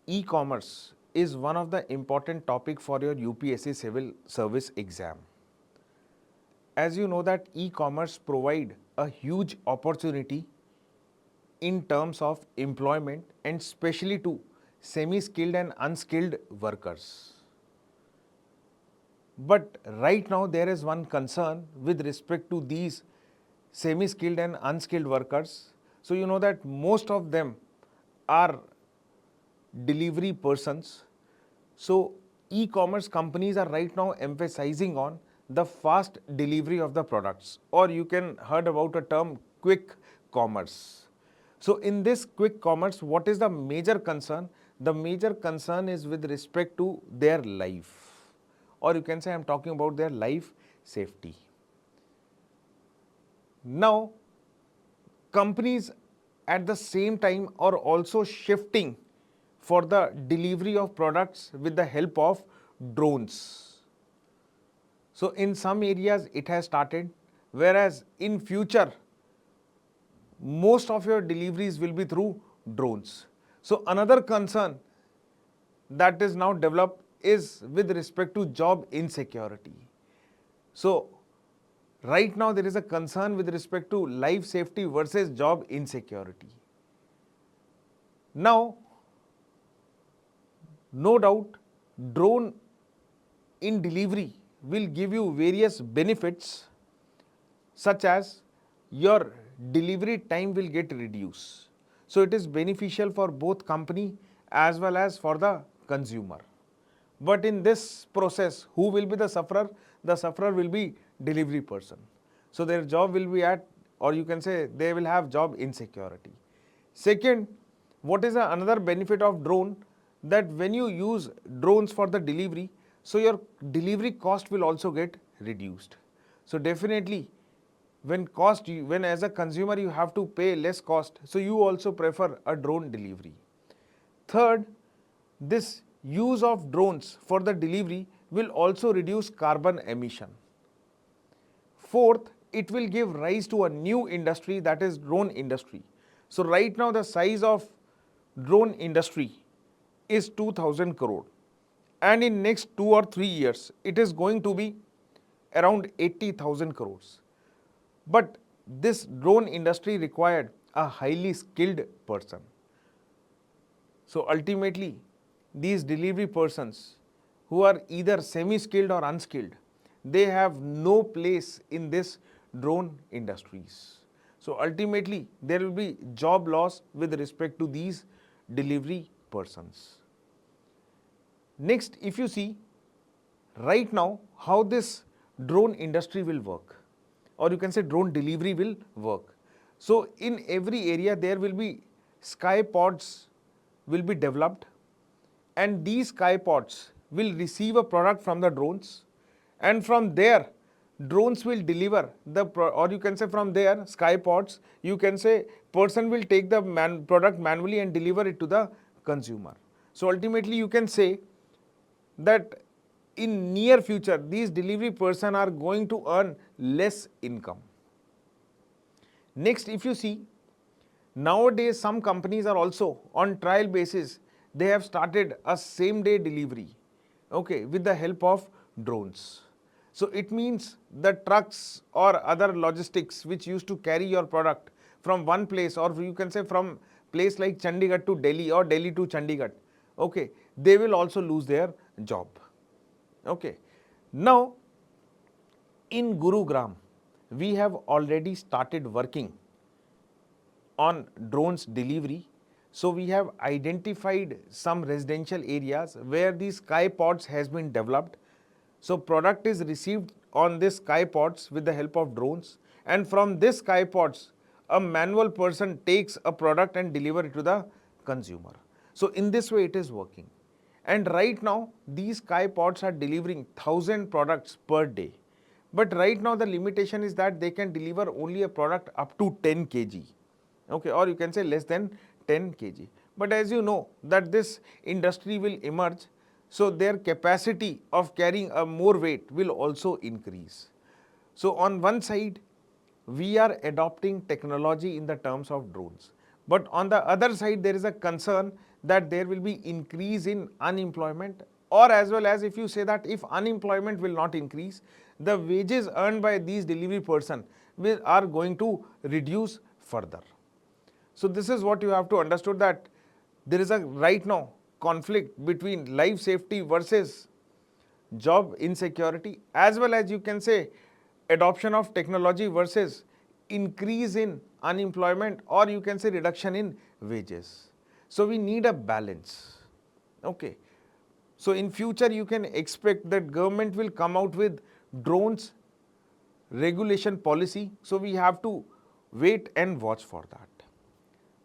e-commerce is one of the important topic for your UPSC civil service exam. As you know that e-commerce provide a huge opportunity in terms of employment and especially to semi-skilled and unskilled workers. But right now there is one concern with respect to these semi-skilled and unskilled workers. So you know that most of them are delivery persons. So e-commerce companies are right now emphasizing on the fast delivery of the products, or you can heard about a term quick commerce. So in this quick commerce, what is the major concern? The major concern is with respect to their life, or you can say I am talking about their life safety. Now, companies at the same time are also shifting for the delivery of products with the help of drones. So in some areas it has started, whereas in future most of your deliveries will be through drones. So another concern that is now developed is with respect to job insecurity. So right now there is a concern with respect to life safety versus job insecurity. Now, no doubt, drone in delivery will give you various benefits, such as your delivery time will get reduced. So it is beneficial for both company as well as for the consumer. But in this process, who will be the sufferer? The sufferer will be delivery person. So their job will be at, or you can say they will have job insecurity. Second, what is another benefit of drone? That when you use drones for the delivery, so your delivery cost will also get reduced. So definitely, when as a consumer you have to pay less cost, so you also prefer a drone delivery. Third, this use of drones for the delivery will also reduce carbon emission. Fourth, it will give rise to a new industry, that is drone industry. So right now the size of drone industry is 2000 crore, and in next 2 or 3 years it is going to be around 80,000 crores. But this drone industry required a highly skilled person. So ultimately, these delivery persons who are either semi-skilled or unskilled, they have no place in this drone industries. So ultimately, there will be job loss with respect to these delivery persons. Next, if you see right now how this drone industry will work, or you can say drone delivery will work. So in every area there will be sky pods will be developed, and these sky pods will receive a product from the drones, and from there drones will deliver the or you can say from there sky pods, you can say person will take the product manually and deliver it to the consumer. So ultimately you can say that in near future these delivery person are going to earn less income. Next, if you see, nowadays some companies are also on trial basis, they have started a same day delivery, okay, with the help of drones. So it means the trucks or other logistics which used to carry your product from one place, or you can say from place like Chandigarh to Delhi or Delhi to Chandigarh, okay, they will also lose their job. Okay. Now, in Gurugram, we have already started working on drones delivery. So we have identified some residential areas where these sky pods has been developed. So product is received on this sky pods with the help of drones, and from this sky pods, a manual person takes a product and deliver it to the consumer. So in this way it is working. And right now, these sky pods are delivering 1000 products per day. But right now, the limitation is that they can deliver only a product up to 10 kg. Okay, or you can say less than 10 kg. But as you know that this industry will emerge, so their capacity of carrying a more weight will also increase. So on one side, we are adopting technology in the terms of drones. But on the other side, there is a concern that there will be increase in unemployment, or as well as if you say that if unemployment will not increase, the wages earned by these delivery person are going to reduce further. So this is what you have to understood, that there is a right now conflict between life safety versus job insecurity, as well as you can say adoption of technology versus increase in unemployment, or you can say reduction in wages. So we need a balance. Okay. So in future you can expect that government will come out with drones regulation policy. So we have to wait and watch for that.